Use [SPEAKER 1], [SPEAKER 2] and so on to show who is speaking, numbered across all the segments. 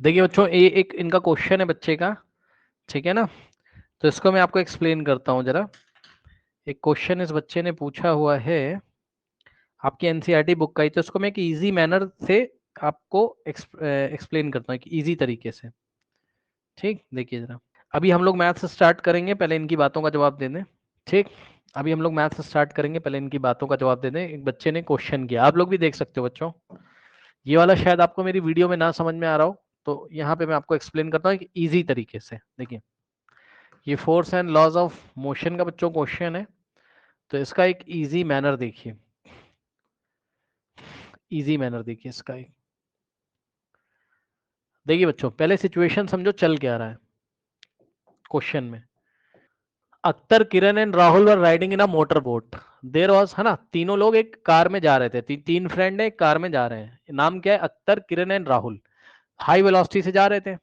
[SPEAKER 1] देखिए बच्चों, ये एक इनका क्वेश्चन है बच्चे का, ठीक है ना। तो इसको मैं आपको एक्सप्लेन करता हूँ जरा। एक क्वेश्चन इस बच्चे ने पूछा हुआ है आपकी एनसीईआरटी बुक का ही, तो इसको मैं एक इजी मैनर से आपको एक्सप्लेन करता हूँ, एक इजी तरीके से। ठीक, देखिए जरा। अभी हम लोग मैथ्स स्टार्ट करेंगे, पहले इनकी बातों का जवाब दे दें। ठीक, अभी हम लोग मैथ्स स्टार्ट करेंगे, पहले इनकी बातों का जवाब दे दें। एक बच्चे ने क्वेश्चन किया, आप लोग भी देख सकते हो बच्चों। ये वाला शायद आपको मेरी वीडियो में ना समझ में आ रहा हो, तो यहाँ पे मैं आपको एक्सप्लेन करता हूँ एक इजी तरीके से। देखिए, ये force and laws of motion का बच्चों क्वेश्चन है, तो इसका एक इजी मैनर देखिए। इजी मैनर देखिए इसका एक। देखिए बच्चों, पहले सिचुएशन समझो चल क्या रहा है क्वेश्चन में। Akhtar, Kiran and Rahul were riding in a motor boat. There was, है ना, तीनों लोग एक कार में जा रहे थे। तीन फ्रेंड है, एक कार में जा रहे हैं। नाम क्या है? Akhtar, Kiran and Rahul. High velocity से जा रहे थे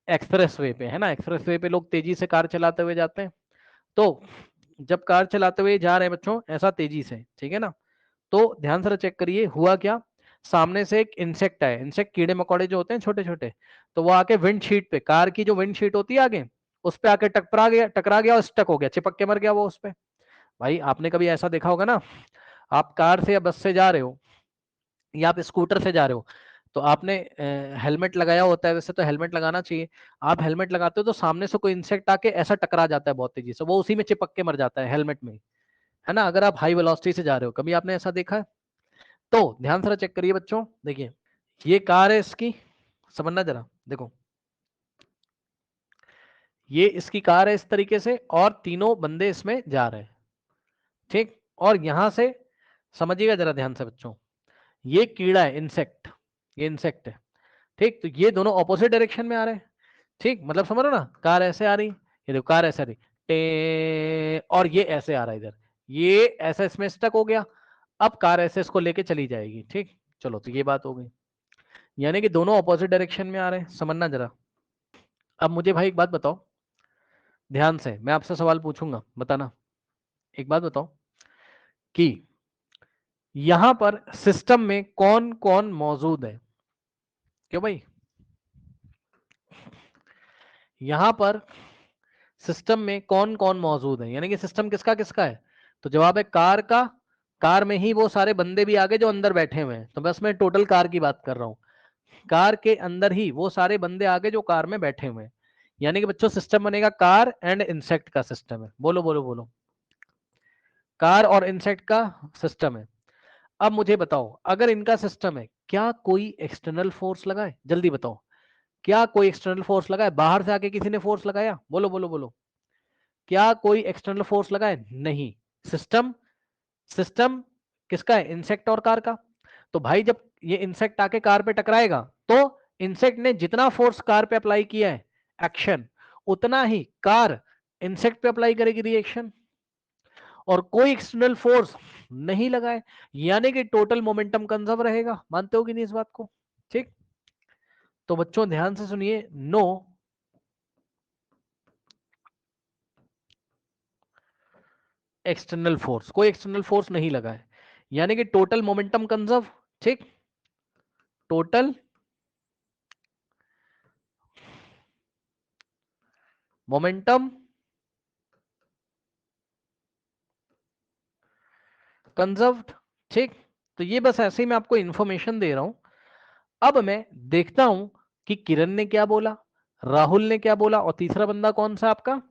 [SPEAKER 1] एक्सप्रेस वे पे, है ना। एक्सप्रेस वे पे लोग तेजी से कार चलाते हुए जाते हैं। तो जब कार चलाते हुए जा रहे हैं बच्चों ऐसा तेजी से, ठीक है ना, तो ध्यान से चेक करिए हुआ क्या। सामने से एक इंसेक्ट है, इंसेक्ट कीड़े मकोड़े जो होते हैं छोटे छोटे, तो वो आके विंड शीट पे, कार की जो विंड शीट होती है आगे, उस पे आके टकरा गया और स्टक हो गया, चिपक के मर गया वो उस पे। भाई आपने कभी ऐसा देखा होगा ना, आप कार से या बस से जा रहे हो या आप स्कूटर से जा रहे हो, तो आपने हेलमेट लगाया होता है, वैसे तो हेलमेट लगाना चाहिए। आप हेलमेट लगाते हो तो सामने से कोई इंसेक्ट आके ऐसा टकरा जाता है बहुत तेजी से, वो उसी में चिपक के मर जाता है हेलमेट में, है ना। अगर आप हाई वेलोसिटी से जा रहे हो, कभी आपने ऐसा देखा है? तो ध्यान से चेक करिए बच्चों। देखिए, ये कार है इसकी, समझना जरा। देखो, ये इसकी कार है इस तरीके से, और तीनों बंदे इसमें जा रहे हैं। ठीक, और यहां से समझिएगा जरा ध्यान से बच्चों, ये कीड़ा है इंसेक्ट, ये इंसेक्ट है। ठीक, तो ये दोनों ऑपोजिट डायरेक्शन में आ रहे हैं। ठीक, मतलब समझ रहे हो ना, कार ऐसे आ रही, ये देखो कार ऐसे आ रही, और ये ऐसे आ रहा है इधर, ये ऐसा इसमें स्टक हो गया। अब कार ऐसे इसको लेके चली जाएगी। ठीक, चलो, तो ये बात हो गई, यानी कि दोनों ऑपोजिट डायरेक्शन में आ रहे हैं, समझना जरा। अब मुझे भाई एक बात बताओ, ध्यान से मैं आपसे सवाल पूछूंगा, बताना। एक बात बताओ कि यहां पर सिस्टम में कौन कौन मौजूद है? क्यों भाई, यहां पर सिस्टम में कौन कौन मौजूद है, यानी कि सिस्टम किसका किसका है? तो जवाब है कार का। कार में ही वो सारे बंदे भी आगे जो अंदर बैठे हुए हैं, तो बस मैं टोटल कार की बात कर रहा हूं। कार के अंदर ही वो सारे बंदे आगे जो कार में बैठे हुए हैं, यानी कि बच्चों सिस्टम बनेगा कार एंड इंसेक्ट का सिस्टम है। बोलो बोलो बोलो, कार और इंसेक्ट का सिस्टम है। अब मुझे बताओ, अगर इनका सिस्टम है, क्या कोई एक्सटर्नल फोर्स लगा है? जल्दी बताओ, क्या कोई एक्सटर्नल फोर्स लगा है? बाहर से आके किसी ने फोर्स लगाया? बोलो बोलो बोलो, क्या कोई एक्सटर्नल फोर्स लगा है? नहीं। सिस्टम, सिस्टम किसका है? इंसेक्ट और कार का। तो भाई जब ये इंसेक्ट आके कार पे टकराएगा, तो इंसेक्ट ने जितना फोर्स कार पे अप्लाई किया है, एक्शन, उतना ही कार इंसेक्ट पे अप्लाई करेगी, रिएक्शन। और कोई एक्सटर्नल फोर्स नहीं लगा है, यानी कि टोटल मोमेंटम कंजर्व रहेगा। मानते हो कि नहीं इस बात को? ठीक, तो बच्चों ध्यान से सुनिए, नो एक्सटर्नल फोर्स, कोई एक्सटर्नल फोर्स नहीं लगा है, यानी कि टोटल मोमेंटम कंजर्व। ठीक, टोटल मोमेंटम कंजर्व्ड। ठीक, तो ये बस ऐसे ही मैं आपको इंफॉर्मेशन दे रहा हूं। अब मैं देखता हूं कि किरण ने क्या बोला, राहुल ने क्या बोला, और तीसरा बंदा कौन सा आपका?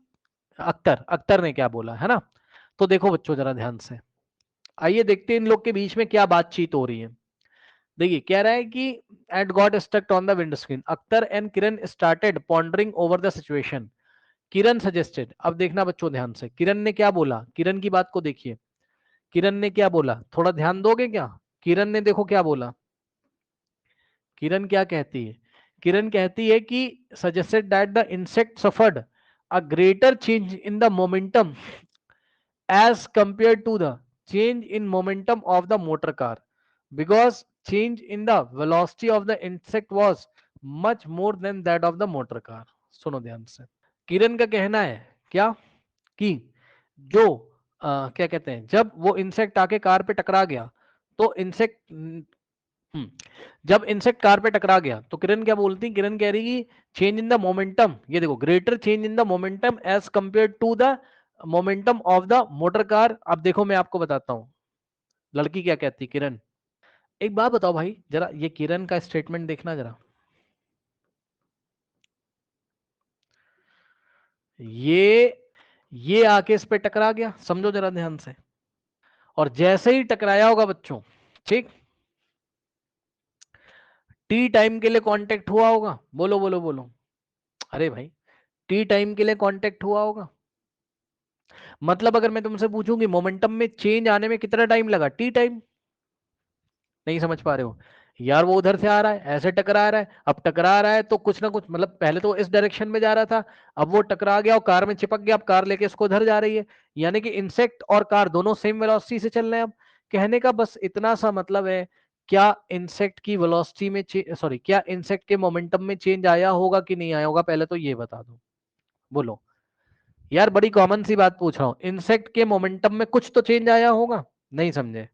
[SPEAKER 1] अख्तर, अख्तर ने क्या बोला, है ना। तो देखो बच्चों जरा ध्यान से, आइए देखते हैं इन लोग के बीच में क्या बातचीत हो रही है। देखिए, कह रहा है कि it got stuck on the windscreen, Akhtar and Kiran started pondering over the situation. Kiran suggested, अब देखना बच्चों ध्यान से, किरण ने क्या बोला, किरण की बात को देखिए। किरण ने क्या बोला, थोड़ा ध्यान दोगे क्या? किरण ने देखो क्या बोला। किरण क्या कहती है? किरण कहती है कि suggested that the insect suffered a greater change in the momentum as compared to the change in momentum of the motor car, because change in the velocity of the insect was much more than that of the motor car. सुनो ध्यान से, किरण का कहना है क्या, कि जो क्या कहते हैं, जब वो इंसेक्ट आके कार पे टकरा गया, तो इंसेक्ट जब इंसेक्ट कार पे टकरा गया तो किरण क्या बोलती, किरण कह रही कि चेंज इन द मोमेंटम, ये देखो, greater change in the momentum as compared to the momentum of the motor car. अब देखो मैं आपको बताता हूं लड़की क्या कहती, किरण। एक बात बताओ भाई जरा, ये किरण का स्टेटमेंट देखना जरा। ये आके इस पे टकरा गया, समझो जरा ध्यान से, और जैसे ही टकराया होगा बच्चों, ठीक, टी टाइम के लिए कांटेक्ट हुआ होगा, बोलो बोलो बोलो, अरे भाई टी टाइम के लिए कांटेक्ट हुआ होगा। मतलब अगर मैं तुमसे पूछूं कि मोमेंटम में चेंज आने में कितना टाइम लगा, टी टाइम, नहीं समझ पा रहे हो यार, वो उधर से आ रहा है, ऐसे टकरा रहा है, अब टकरा रहा है तो कुछ ना कुछ, मतलब पहले तो इस डायरेक्शन में जा रहा था, अब वो टकरा गया और कार में चिपक गया, अब कार लेके इसको उधर जा रही है, यानी कि इंसेक्ट और कार दोनों सेम वेलोसिटी से चल रहे हैं। अब कहने का बस इतना सा मतलब है, क्या इंसेक्ट की वेलोसिटी में सॉरी, क्या इंसेक्ट के मोमेंटम में चेंज आया होगा कि नहीं आया होगा, पहले तो ये बता दो, बोलो यार, बड़ी कॉमन सी बात पूछ रहा हूं, इंसेक्ट के मोमेंटम में कुछ तो चेंज आया होगा, नहीं समझे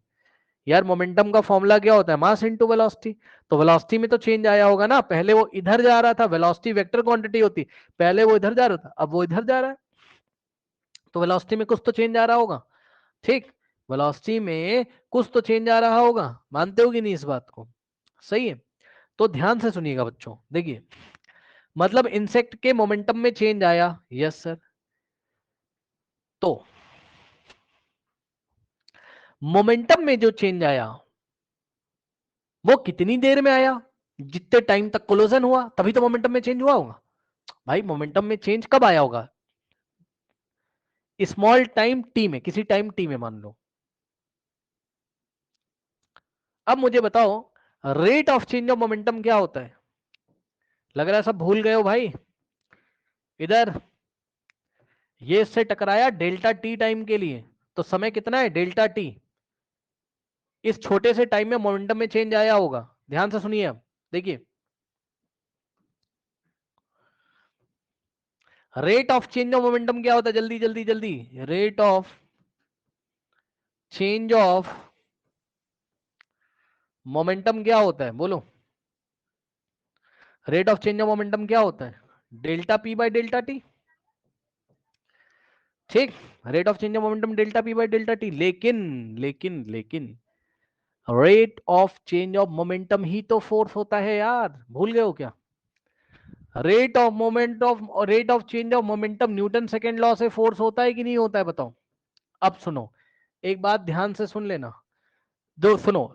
[SPEAKER 1] यार, मोमेंटम का फॉर्मूला क्या होता है, मास इनटू वेलोसिटी, तो वेलोसिटी में तो चेंज आया होगा ना, पहले वो इधर जा रहा था, वेलोसिटी वेक्टर क्वांटिटी होती, पहले वो इधर जा रहा था, अब वो इधर जा रहा है, तो वेलोसिटी में कुछ तो चेंज आ रहा होगा, ठीक, वेलोसिटी में कुछ तो चेंज आ रहा होगा, मानते हो कि नहीं इस बात को, सही है। तो ध्यान से सुनिएगा बच्चों, देखिए, मतलब इंसेक्ट के मोमेंटम में चेंज आया, यस सर, तो मोमेंटम में जो चेंज आया वो कितनी देर में आया, जितने टाइम तक कोलोजन हुआ तभी तो मोमेंटम में चेंज हुआ होगा। भाई मोमेंटम में चेंज कब आया होगा, स्मॉल टाइम टी में, किसी टाइम टी में मान लो। अब मुझे बताओ rate of change of momentum क्या होता है, लग रहा है सब भूल गए हो भाई। इधर ये इससे टकराया डेल्टा टी टाइम के लिए, तो समय कितना है डेल्टा टी, इस छोटे से टाइम में मोमेंटम में चेंज आया होगा, ध्यान से सुनिए अब, देखिए rate of change of momentum क्या होता है, जल्दी जल्दी जल्दी, rate of change of momentum क्या होता है, बोलो, rate of change of momentum क्या होता by, delta P by delta टी, ठीक, rate of change of momentum delta P by delta T, लेकिन लेकिन लेकिन rate of change of momentum ही तो फोर्स होता है यार, भूल गए हो क्या, rate of change of momentum Newton second law से फोर्स होता है कि नहीं होता है, बताओ। अब सुनो, एक बात ध्यान से सुन लेना, दो सुनो,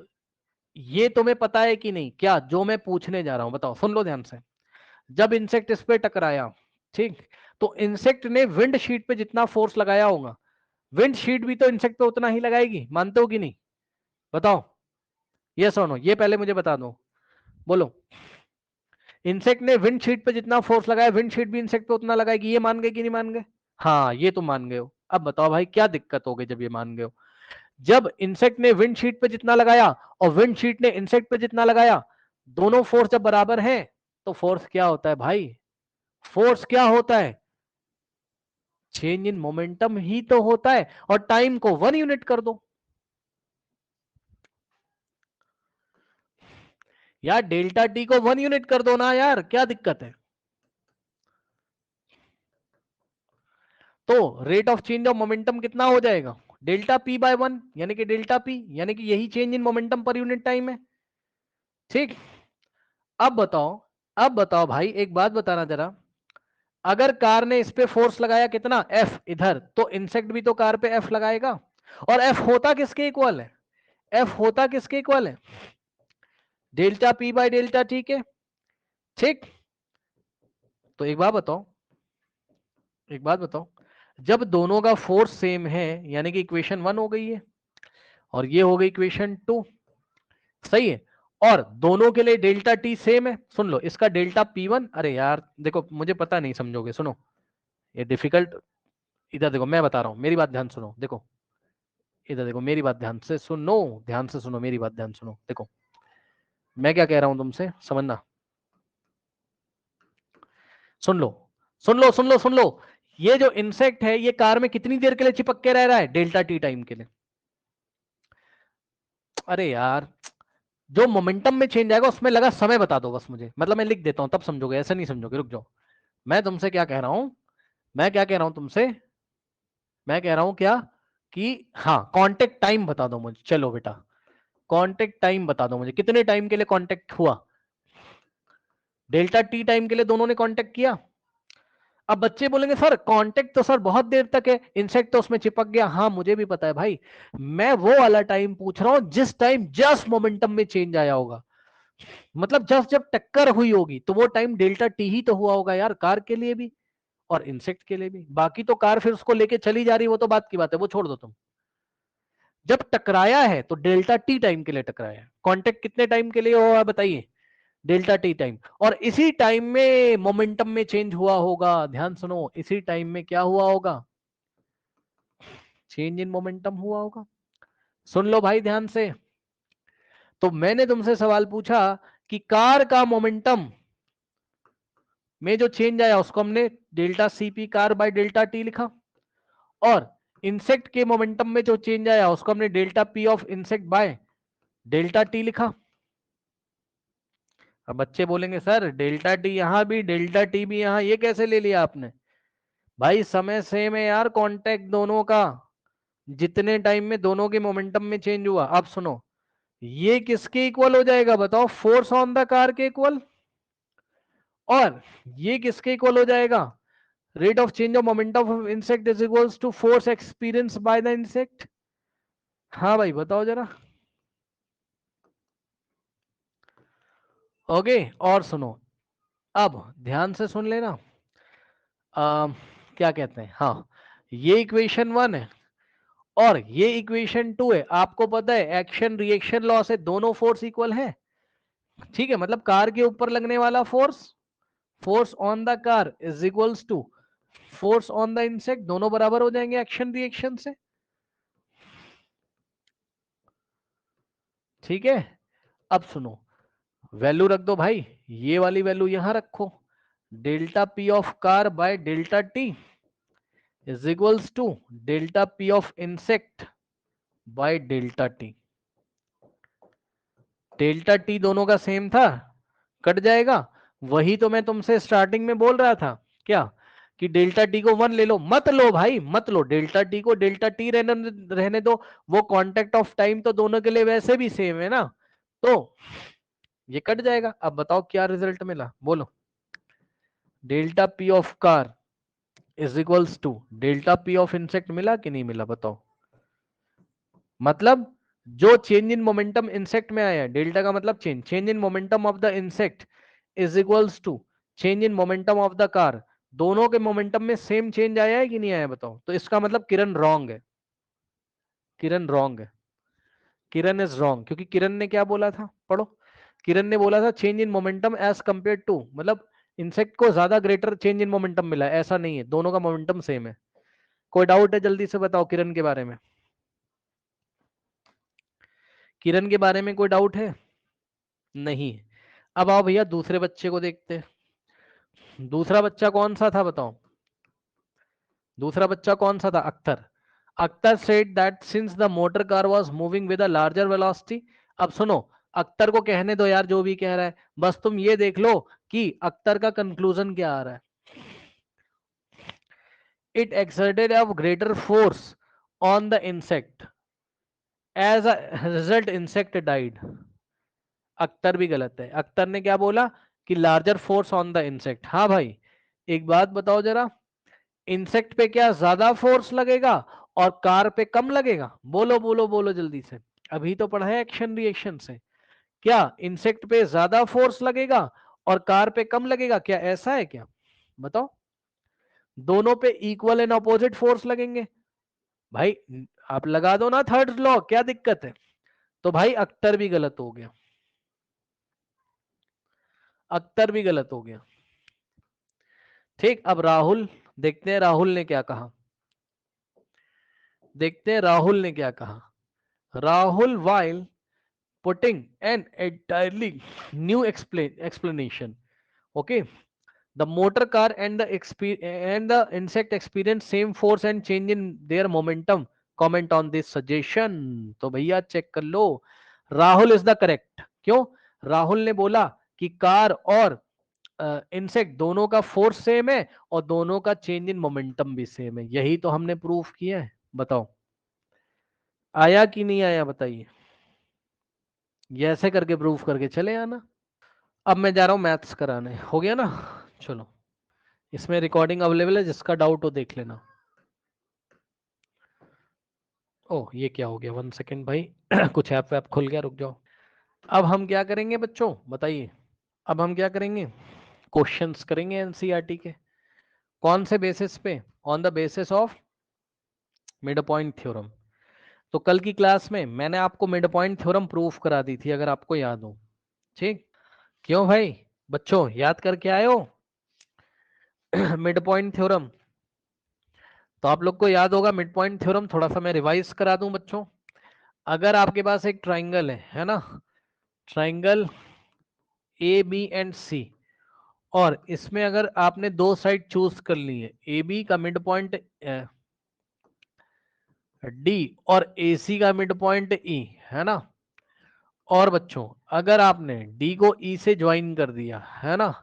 [SPEAKER 1] ये तुम्हें पता है कि नहीं, क्या जो मैं पूछने जा रहा हूं बताओ, सुन लो ध्यान से। जब इंसेक्ट इस पे टकराया, ठीक, तो इंसेक्ट ने विंड शीट पे जितना फोर्स लगाया होगा, विंड शीट भी तो इंसेक्ट पे उतना ही लगाएगी, मानते हो कि नहीं, बताओ, ये सुनो, ये पहले मुझे बता दो, बोलो, इंसेक्ट ने विंड शीट पे जितना फोर्स लगाया, विंड शीट भी इंसेक्ट पे उतना लगाएगी, ये मान गए कि नहीं मान गए, हाँ ये तो मान गए हो। अब बताओ भाई क्या दिक्कत हो गई जब ये मान गए हो, जब इंसेक्ट ने विंड शीट पे जितना लगाया और विंड शीट ने इंसेक्ट पे जितना लगाया, दोनों फोर्स जब बराबर हैं, तो फोर्स क्या होता है भाई, फोर्स क्या होता है, चेंज इन मोमेंटम ही तो होता है, और टाइम को 1 यूनिट कर दो यार, डेल्टा टी को 1 यूनिट कर दो ना यार, क्या दिक्कत है। तो rate of change of momentum कितना हो जाएगा, डेल्टा पी बाय 1, यानी कि डेल्टा पी, यानी कि यही change in momentum per unit time है, ठीक। अब बताओ, अब बताओ भाई, एक बात बताना जरा, अगर कार ने इस पे फोर्स लगाया कितना, एफ, इधर, तो इंसेक्ट भी तो कार पे एफ लगाएगा, और एफ होता किसके इक्वल है, एफ होता किसके इक्वल है, delta P bye delta T के, ठीक। तो एक बात बताओ, जब दोनों का फोर्स सेम है, यानी कि इक्वेशन 1 हो गई है, और ये हो गई इक्वेशन 2, सही है, और दोनों के लिए डेल्टा टी सेम है, सुन लो इसका डेल्टा P1, अरे यार देखो मुझे पता नहीं समझोगे, सुनो ये डिफिकल्ट, इधर देखो मैं बता रहा हूं, मेरी बात ध्यान सुनो, देखो इधर देखो, मेरी बात ध्यान से सुनो, ध्यान से सुनो, मेरी बात ध्यान सुनो, देखो मैं क्या कह रहा हूं तुमसे समझना, सुन लो सुन लो सुन लो सुन लो, ये जो इंसेक्ट है ये कार में कितनी देर के लिए चिपक के रह रहा है, डेल्टा टी टाइम के लिए, अरे यार जो मोमेंटम में चेंज आएगा उसमें लगा समय बता दो बस मुझे, मतलब मैं लिख देता हूं तब समझोगे, ऐसे नहीं समझोगे, रुक जाओ। मैं तुमसे क्या कह रहा हूं, मैं क्या कह रहा हूं तुमसे, मैं कह रहा हूं क्या कि हाँ कांटेक्ट टाइम बता दो मुझे, चलो बेटा कांटेक्ट टाइम बता दो मुझे, कितने टाइम के लिए कांटेक्ट हुआ, डेल्टा टी टाइम के लिए दोनों ने कांटेक्ट किया। अब बच्चे बोलेंगे सर कांटेक्ट तो सर बहुत देर तक है, इंसेक्ट तो उसमें चिपक गया, हाँ मुझे भी पता है भाई, मैं वो वाला टाइम पूछ रहा हूं जिस टाइम जस्ट मोमेंटम में चेंज आया होगा, मतलब जस्ट जब टक्कर हुई होगी तो वो टाइम डेल्टा टी ही तो हुआ होगा यार, कार के लिए भी और इंसेक्ट के लिए भी, बाकी तो कार फिर उसको लेके चली जा रही, वो तो बात की बात है, वो छोड़ दो तुम। जब टकराया है तो डेल्टा टी टाइम के लिए टकराया है, कांटेक्ट कितने टाइम के लिए हुआ बताइए, डेल्टा टी टाइम, और इसी टाइम में मोमेंटम में चेंज हुआ होगा, ध्यान सुनो, इसी टाइम में क्या हुआ होगा, चेंज इन मोमेंटम हुआ होगा। सुन लो भाई ध्यान से, तो मैंने तुमसे सवाल पूछा कि कार का मोमेंटम में जो चेंज आया उसको हमने delta CP car by delta T लिखा, और इंसेक्ट के मोमेंटम में जो चेंज आया उसको हमने delta P of insect by delta T लिखा। अब बच्चे बोलेंगे सर डेल्टा टी यहां भी डेल्टा टी भी यहां, ये कैसे ले लिया आपने, भाई समय सेम है यार, कांटेक्ट दोनों का, जितने टाइम में दोनों के मोमेंटम में चेंज हुआ। अब सुनो, ये किसके इक्वल हो जाएगा बताओ, फोर्स ऑन द कार के इक्वल, और ये किसके इक्वल हो जाएगा, rate of change of momentum of insect is equals to force experience by the insect. हाँ भाई बताओ जरा, ओके। और सुनो, अब ध्यान से सुन लेना, क्या कहते हैं, हाँ ये इक्वेशन वन है और ये इक्वेशन टू है, आपको पता है एक्शन रिएक्शन लॉ से दोनों फोर्स इक्वल है, ठीक है, मतलब कार के ऊपर लगने वाला force, force on the car is equals to force on the insect, दोनों बराबर हो जाएंगे एक्शन रिएक्शन से, ठीक है। अब सुनो, वैल्यू रख दो भाई, ये वाली वैल्यू यहां रखो, delta P of car by delta T is equals to delta P of insect by delta T, delta T दोनों का सेम था, कट जाएगा, वही तो मैं तुमसे स्टार्टिंग में बोल रहा था, क्या कि डेल्टा टी को वन ले लो, मत लो भाई मत लो, डेल्टा टी को डेल्टा टी रहने दो, वो कांटेक्ट ऑफ टाइम तो दोनों के लिए वैसे भी सेम है ना, तो ये कट जाएगा। अब बताओ क्या रिजल्ट मिला, बोलो, delta P of car is equals to delta P of insect, मिला कि नहीं मिला बताओ, मतलब जो चेंज इन मोमेंटम इंसेक्ट में आया है, डेल्टा का मतलब change, change in momentum of the insect is equals to change in momentum of the car, दोनों के मोमेंटम में सेम चेंज आया है कि नहीं आया बताओ, तो इसका मतलब किरण रॉन्ग है, किरण रॉन्ग है, किरण इज रॉन्ग, क्योंकि किरण ने क्या बोला था पढ़ो, किरण ने बोला था change in momentum as compared to, मतलब इंसेक्ट को ज्यादा ग्रेटर चेंज इन मोमेंटम मिला है, ऐसा नहीं है, दोनों का मोमेंटम सेम है। कोई डाउट है जल्दी से बताओ किरण के बारे में, किरण के बारे में कोई डाउट है, नहीं। अब आओ भैया दूसरे बच्चे को देखते हैं, दूसरा बच्चा कौन सा था बताओ, दूसरा बच्चा कौन सा था, Akhtar, Akhtar said that since the motor car was moving with a larger velocity. अब सुनो, अख्तर को कहने दो यार जो भी कह रहा है, बस तुम ये देख लो कि अख्तर का कंक्लूजन क्या आ रहा है, it exerted a greater force on the insect as a result insect died. Akhtar भी गलत है, अख्तर ने क्या बोला कि larger force on the insect, हाँ भाई एक बात बताओ जरा, इंसेक्ट पे क्या ज्यादा फोर्स लगेगा और कार पे कम लगेगा, बोलो बोलो बोलो जल्दी से, अभी तो पढ़ा है एक्शन रिएक्शन से, क्या इंसेक्ट पे ज्यादा फोर्स लगेगा और कार पे कम लगेगा, क्या ऐसा है क्या बताओ, दोनों पे इक्वल एंड अपोजिट फोर्स लगेंगे भाई, आप लगा दो ना थर्ड लॉ, क्या दिक्कत है, तो भाई अख्तर भी गलत हो गया, अख्तर भी गलत हो गया, ठीक। अब राहुल, देखते हैं राहुल ने क्या कहा, देखते हैं राहुल ने क्या कहा, Rahul while putting an entirely new explanation, okay, the motor car and the insect experience same force and change in their momentum, comment on this suggestion। तो भैया चेक कर लो, राहुल इज द करेक्ट, क्यों? राहुल ने बोला कि कार और इंसेक्ट दोनों का फोर्स सेम है और दोनों का चेंज इन मोमेंटम भी सेम है। यही तो हमने प्रूफ किया है। बताओ आया कि नहीं आया, बताइए। ये ऐसे करके प्रूफ करके चले आना। अब मैं जा रहा हूं मैथ्स कराने, हो गया ना? चलो, इसमें रिकॉर्डिंग अवेलेबल है, जिसका डाउट हो देख लेना। ओह ये क्या हो गया, 1 सेकेंड भाई कुछ ऐप वैप खुल गया, रुक जाओ। अब हम क्या करेंगे बच्चों, बताइए। अब हम क्या करेंगे, क्वेश्चंस करेंगे एनसीईआरटी के। कौन से बेसिस पे? On the basis of mid point theorem. तो कल की क्लास में मैंने आपको मिड पॉइंट थ्योरम प्रूफ करा दी थी, अगर आपको याद हो। ठीक, क्यों भाई बच्चों, याद करके आए हो मिड पॉइंट थ्योरम? तो आप लोग को याद होगा मिड पॉइंट थ्योरम। थोड़ा सा मैं रिवाइज करा दूं बच्चों। अगर आपके पास एक ट्राइंगल है ना, ट्राइंगल ए बी एंड सी, और इसमें अगर आपने दो साइड चूज कर ली है, ए बी का मिड पॉइंट डी और ए सी का मिड पॉइंट ई, है ना। और बच्चों अगर आपने डी को ई से ज्वाइन कर दिया, है ना,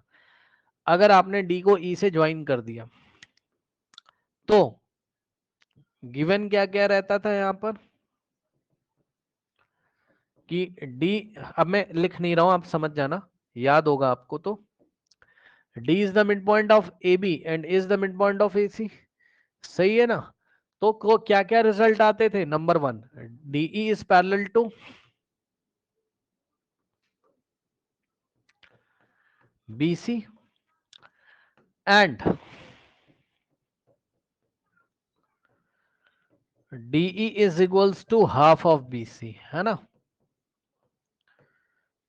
[SPEAKER 1] अगर आपने डी को ई से ज्वाइन कर दिया तो गिवन क्या क्या रहता था यहां पर कि डी, अब मैं लिख नहीं रहा हूं, आप समझ जाना, याद होगा आपको। तो D is the mid point of A B and is the mid point of A C, सही है ना। तो क्या क्या रिजल्ट आते थे? Number 1, D E is parallel to BC and DE is equals to half of BC, है ना।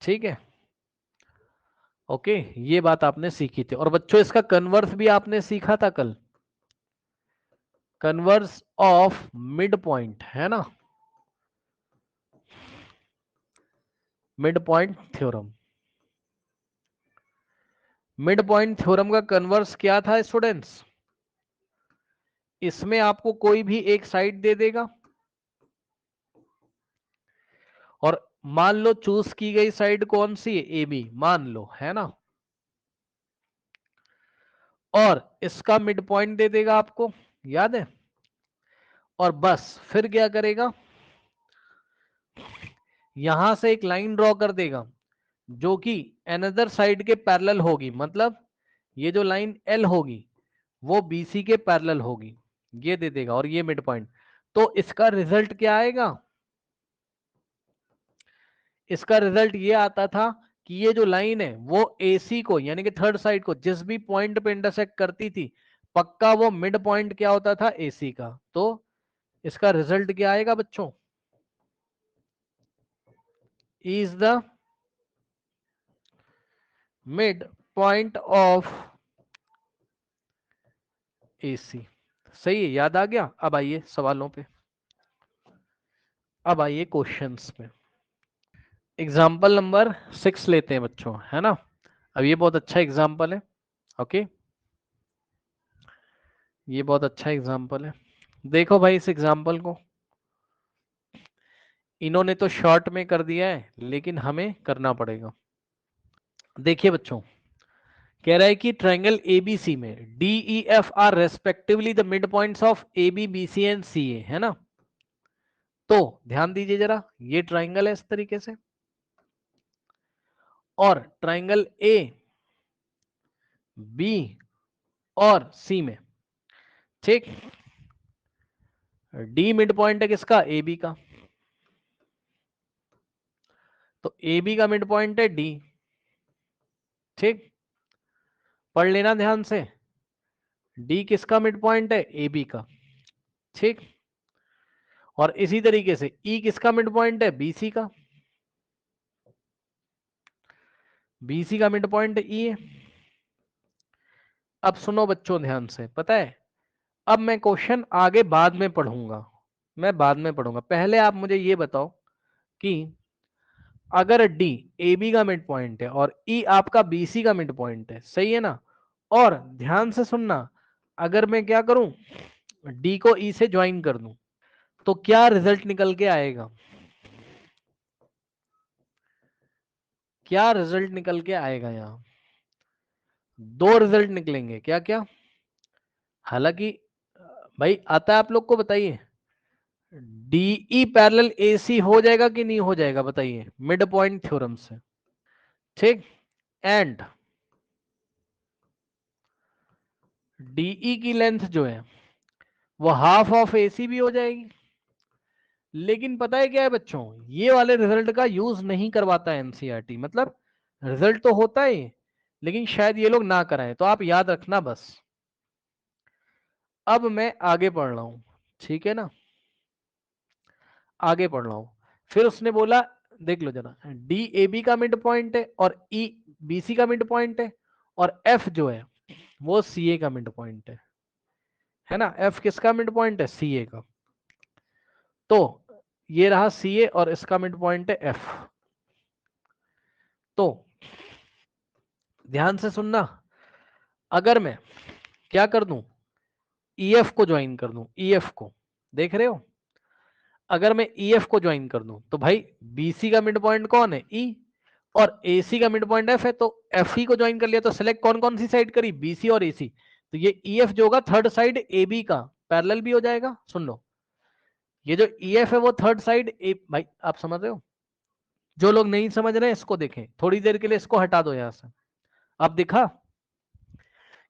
[SPEAKER 1] ठीक है, ओके, ये बात आपने सीखी थी। और बच्चों इसका कन्वर्स भी आपने सीखा था कल, कन्वर्स ऑफ मिड पॉइंट, है ना, mid point theorem. Mid point theorem का कन्वर्स क्या था स्टूडेंट्स? इसमें आपको कोई भी एक साइड दे देगा और मान लो चूज की गई साइड कौन सी है, ए बी मान लो, है ना, और इसका मिड पॉइंट दे देगा आपको, याद है। और बस फिर क्या करेगा, यहां से एक लाइन ड्रॉ कर देगा जो कि अनदर साइड के पैरेलल होगी, मतलब ये जो लाइन एल होगी वो बीसी के पैरेलल होगी, ये दे देगा, और ये मिड पॉइंट। तो इसका रिजल्ट क्या आएगा? इसका रिजल्ट ये आता था कि ये जो लाइन है वो एसी को, यानी कि थर्ड साइड को, जिस भी पॉइंट पे इंटरसेक्ट करती थी, पक्का वो मिड पॉइंट क्या होता था, एसी का। तो इसका रिजल्ट क्या आएगा बच्चों? Is the mid point of AC. सही है, याद आ गया। अब आइए सवालों पे, अब आइए क्वेश्चंस पे। एग्जाम्पल नंबर 6 लेते हैं बच्चों, है ना। अब ये बहुत अच्छा एग्जाम्पल है, ओके, ये बहुत अच्छा एग्जाम्पल है। देखो भाई इस एग्जाम्पल को, इन्होंने तो शॉर्ट में कर दिया है लेकिन हमें करना पड़ेगा। देखिए बच्चों, कह रहा है कि ट्राइंगल एबीसी में D E F are respectively the midpoints of A B B C and C A, है ना। तो ध्यान दीजिए जरा, ये ट्राइंगल है इस तरीके से, और ट्राइंगल ए बी और सी में, ठीक, डी मिड पॉइंट है किसका, ए बी का। तो ए बी का मिड पॉइंट है डी, ठीक, पढ़ लेना ध्यान से। डी किसका मिड पॉइंट है, ए बी का, ठीक। और इसी तरीके से ई किसका मिड पॉइंट है, बीसी का, बीसी का मिड पॉइंट ई है। अब सुनो बच्चों ध्यान से, पता है अब मैं क्वेश्चन आगे बाद में पढ़ूंगा, मैं बाद में पढ़ूंगा, पहले आप मुझे ये बताओ कि अगर डी ए बी का मिड पॉइंट है और ई आपका बीसी का मिड पॉइंट है, सही है ना, और ध्यान से सुनना, अगर मैं क्या करूं, डी को ई से ज्वाइन कर दूं, तो क्या रिजल्ट निकल के आएगा? क्या रिजल्ट निकल के आएगा यहां? दो रिजल्ट निकलेंगे। क्या क्या? हालांकि भाई आता है आप लोग को, बताइए। डीई पैरेलल एसी हो जाएगा कि नहीं हो जाएगा, बताइए, मिड पॉइंट थ्योरम से। ठीक। एंड डीई की लेंथ जो है वो हाफ ऑफ एसी भी हो जाएगी। लेकिन पता है क्या है बच्चों, ये वाले रिजल्ट का यूज नहीं करवाता है एनसीईआरटी। मतलब रिजल्ट तो होता है लेकिन शायद ये लोग ना कराएं, तो आप याद रखना बस। अब मैं आगे पढ़ रहा हूं, ठीक है ना, आगे पढ़ रहा हूं। फिर उसने बोला, देख लो जरा, डी ए बी का मिड पॉइंट है और ई बी सी का मिड पॉइंट है, और एफ जो है वो सी ए का मिड पॉइंट है ना। एफ किसका मिड पॉइंट है? सी ए का। तो ये रहा सी ए और इसका मिड पॉइंट है एफ। तो ध्यान से सुनना, अगर मैं क्या कर दूं, ईएफ को ज्वाइन कर दूं, ईएफ को, देख रहे हो, अगर मैं ईएफ को ज्वाइन कर दूं तो भाई बीसी का मिड पॉइंट कौन है? ई, और एसी का मिड पॉइंट एफ है, तो एफ ई को ज्वाइन कर लिया। तो सिलेक्ट कौन कौन सी साइड करी? बीसी और एसी। तो ये ईएफ जो होगा थर्ड साइड ए बी का पैरेलल भी हो जाएगा। सुन लो, ये जो ईएफ है वो थर्ड साइड ए, भाई आप समझ रहे हो? जो लोग नहीं समझ रहे हैं इसको देखें, थोड़ी देर के लिए इसको हटा दो यहां से। अब दिखा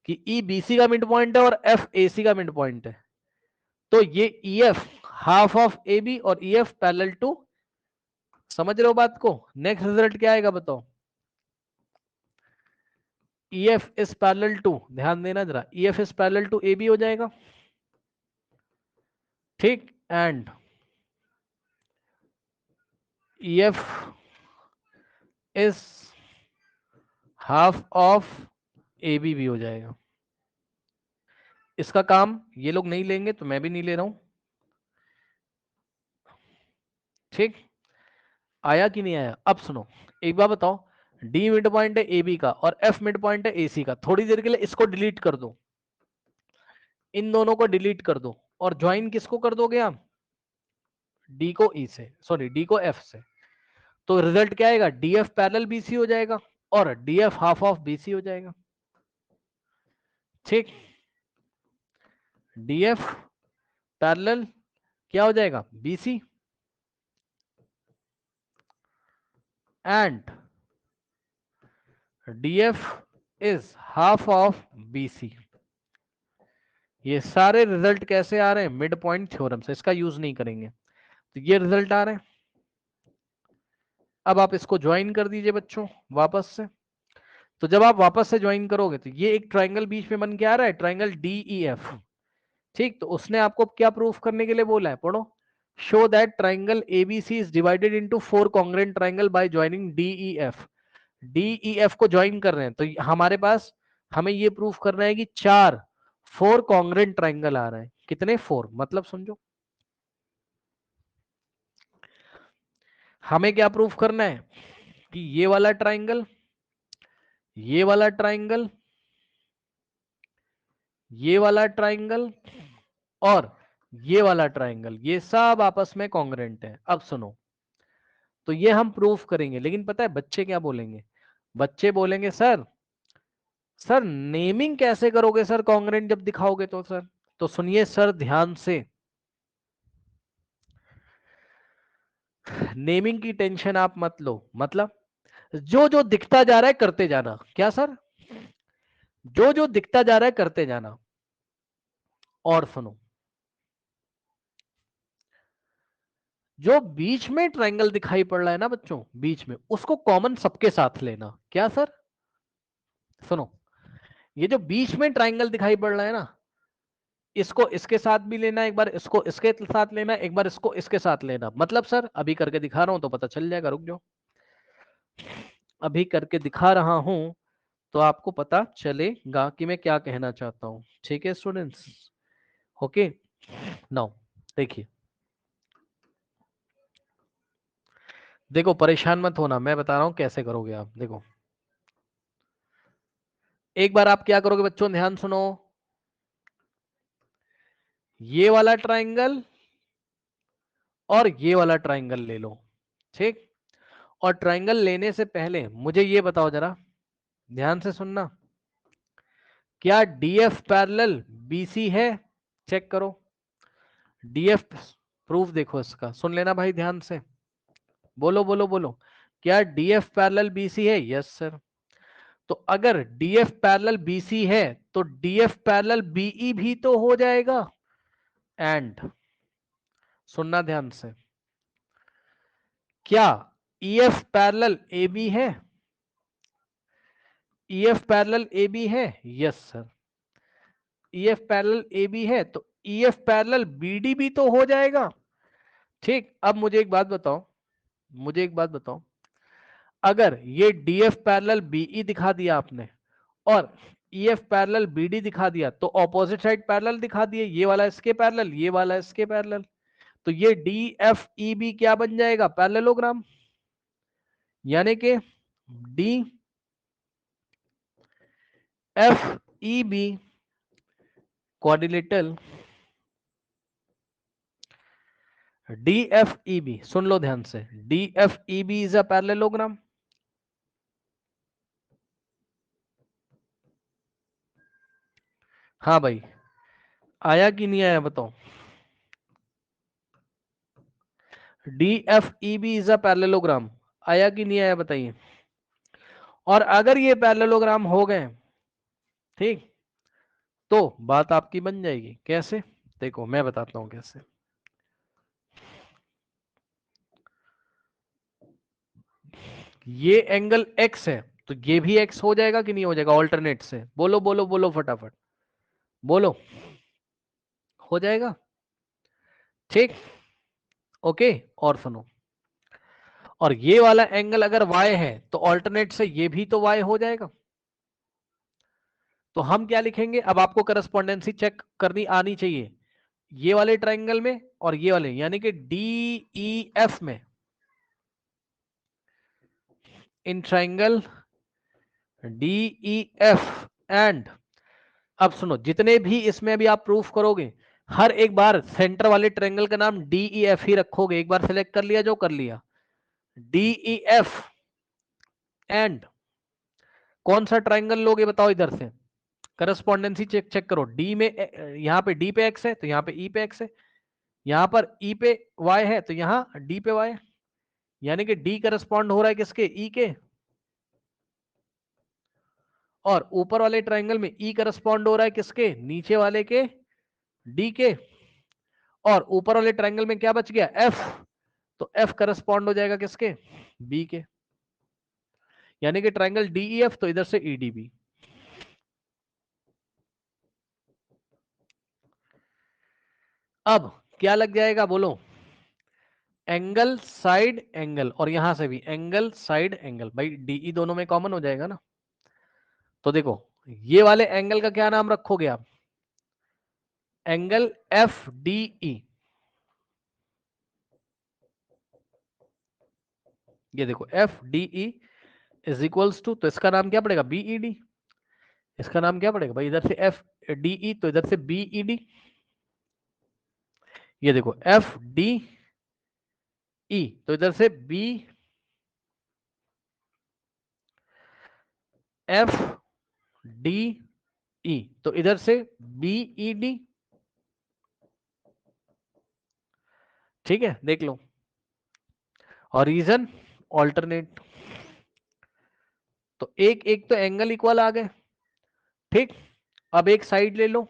[SPEAKER 1] कि ई बीसी का मिड पॉइंट है और एफ एसी का मिड पॉइंट है। तो ये EF half of A B और ईएफ पैरेलल टू, समझ रहे हो बात को? नेक्स्ट रिजल्ट क्या आएगा बताओ? ईएफ इज पैरेलल टू, ध्यान देना जरा, EF is parallel to A B हो जाएगा। ठीक। And EF is half of A B भी हो जाएगा। इसका काम ये लोग नहीं लेंगे तो मैं भी नहीं ले रहा हूं। ठीक। आया कि नहीं आया? अब सुनो, एक बार बताओ, डी मिड पॉइंट है ए बी का और एफ मिड पॉइंट है ए सी का। थोड़ी देर के लिए इसको डिलीट कर दो, इन दोनों को डिलीट कर दो, और ज्वाइन किसको कर दोगे आप? डी को ई से, सॉरी डी को एफ से। तो रिजल्ट क्या आएगा? डी एफ पैरेलल बीसी हो जाएगा और D F half of BC हो जाएगा। ठीक। डी एफ पैरेलल क्या हो जाएगा? BC, and D F is half of BC. ये सारे रिजल्ट कैसे आ रहे हैं? मिड पॉइंट थ्योरम से, इसका यूज नहीं करेंगे। तो ये रिजल्ट आ रहे हैं। अब आप इसको ज्वाइन कर दीजिए बच्चों वापस से। तो जब आप वापस से ज्वाइन करोगे तो ये एक ट्राइंगल बीच में बन के आ रहा है, ट्राइंगल डीईएफ। ठीक। तो उसने आपको क्या प्रूफ करने के लिए बोला है? पढ़ो। Show that triangle ABC is divided into four congruent triangle by joining DEF. DEF को ज्वाइन कर रहे हैं तो हमारे पास, हमें ये प्रूफ करना है कि चार फोर कॉन्ग्रुएंट ट्राइंगल आ रहे हैं। कितने? फोर। मतलब समझो, हमें क्या प्रूफ करना है कि ये वाला ट्राइंगल, ये वाला ट्राइंगल, ये वाला ट्राइंगल और ये वाला ट्राइंगल, ये सब आपस में कॉन्ग्रुएंट है। अब सुनो, तो ये हम प्रूफ करेंगे, लेकिन पता है बच्चे क्या बोलेंगे? बच्चे बोलेंगे सर, सर नेमिंग कैसे करोगे सर कॉन्ग्रुएंट जब दिखाओगे तो सर? तो सुनिए सर ध्यान से, नेमिंग की टेंशन आप मत लो। मतलब जो जो दिखता जा रहा है करते जाना। क्या सर? जो जो दिखता जा रहा है करते जाना। और सुनो, जो बीच में ट्रायंगल दिखाई पड़ रहा है ना बच्चों, बीच में, उसको कॉमन सबके साथ लेना। क्या सर? सुनो, ये जो बीच में ट्रायंगल दिखाई पड़ रहा है ना, इसको इसके साथ भी लेना, एक बार इसको इसके साथ लेना, एक बार इसको इसके साथ लेना। मतलब सर अभी करके दिखा रहा हूं तो पता चल जाएगा, रुक जाओ, अभी करके दिखा रहा हूं तो आपको पता चलेगा कि मैं क्या कहना चाहता हूं। ठीक है स्टूडेंट्स? ओके। नाउ देखिए, देखो परेशान मत होना, मैं बता रहा हूं कैसे करोगे आप। देखो, एक बार आप क्या करोगे बच्चों, ध्यान सुनो, ये वाला ट्राइंगल और ये वाला ट्राइंगल ले लो। ठीक। और ट्राइंगल लेने से पहले मुझे ये बताओ जरा, ध्यान से सुनना, क्या डीएफ पैरेलल बीसी है? चेक करो डीएफ प्रूफ, देखो इसका, सुन लेना भाई ध्यान से, बोलो बोलो बोलो, क्या डीएफ पैरेलल बीसी है? Yes sir. तो अगर डीएफ पैरेलल बीसी है तो डीएफ पैरेलल बीई भी तो हो जाएगा। एंड सुनना ध्यान से, क्या ईएफ पैरेलल एबी है? ईएफ पैरेलल एबी है? Yes sir. EF parallel AB है तो ईएफ पैरेलल बीडी भी तो हो जाएगा। ठीक, अब मुझे एक बात बताओ, मुझे एक बात बताओ, अगर ये डीएफ पैरेलल बीई दिखा दिया आपने और ईएफ पैरेलल बीडी दिखा दिया तो ऑपोजिट साइड पैरेलल दिखा दिए, ये वाला इसके पैरेलल, ये वाला इसके पैरेलल, तो ये डीएफईबी क्या बन जाएगा? पैरेललोग्राम। यानी कि D F E B quadrilateral, DFEB, सुन लो ध्यान से, डीएफईबी इज अ पैरेललोग्राम। हाँ भाई, आया कि नहीं आया बताओ? डीएफईबी इज अ पैरेललोग्राम, आया कि नहीं आया बताइए? और अगर ये पैरेललोग्राम हो गए, ठीक, तो बात आपकी बन जाएगी। कैसे? देखो मैं बताता हूं कैसे। ये एंगल x है तो ये भी x हो जाएगा कि नहीं हो जाएगा? ऑल्टरनेट से बोलो बोलो बोलो फटाफट बोलो, हो जाएगा। ठीक, ओके। और सुनो, और ये वाला एंगल अगर y है तो ऑल्टरनेट से ये भी तो y हो जाएगा। तो हम क्या लिखेंगे? अब आपको करस्पॉन्डेंसी चेक करनी आनी चाहिए, ये वाले ट्राइंगल में और ये वाले, यानी कि डी ई एफ में, in triangle D E F and, अब सुनो, जितने भी इसमें अभी आप प्रूफ करोगे, हर एक बार सेंटर वाले ट्रायंगल का नाम डी ई एफ ही रखोगे। एक बार सिलेक्ट कर लिया जो कर लिया, डी ई एफ एंड कौन सा ट्रायंगल लोगे बताओ? इधर से करस्पॉन्डेंसी चेक चेक करो, डी में यहां पे डी पे एक्स है तो यहां पे ई पे एक्स है, यहां पर ई पे वाई है तो यहां डी पे वाई, यानी कि डी करस्पॉन्ड हो रहा है किसके? ई के। और ऊपर वाले ट्रायंगल में ई करस्पॉन्ड हो रहा है किसके? नीचे वाले के, डी के। और ऊपर वाले ट्रायंगल में क्या बच गया? एफ, तो एफ करस्पॉन्ड हो जाएगा किसके? बी के। यानी कि ट्रायंगल डीईएफ तो इधर से ईडीबी। अब क्या लग जाएगा बोलो? एंगल साइड एंगल, और यहां से भी एंगल साइड एंगल, भाई डीई दोनों में कॉमन हो जाएगा ना। तो देखो ये वाले एंगल का क्या नाम रखोगे आप? Angle F D E. ये देखो F D E is equals to, तो इसका नाम क्या पड़ेगा? BE D. इसका नाम क्या पड़ेगा भाई? इधर से एफ डी ई तो इधर से बीई डी। ये देखो एफ डी ई तो इधर से बी एफ डी ई तो इधर से बीई डी। ठीक है, देख लो। और रीजन ऑल्टरनेट, तो एक एक तो एंगल इक्वल आ गए। ठीक, अब एक साइड ले लो,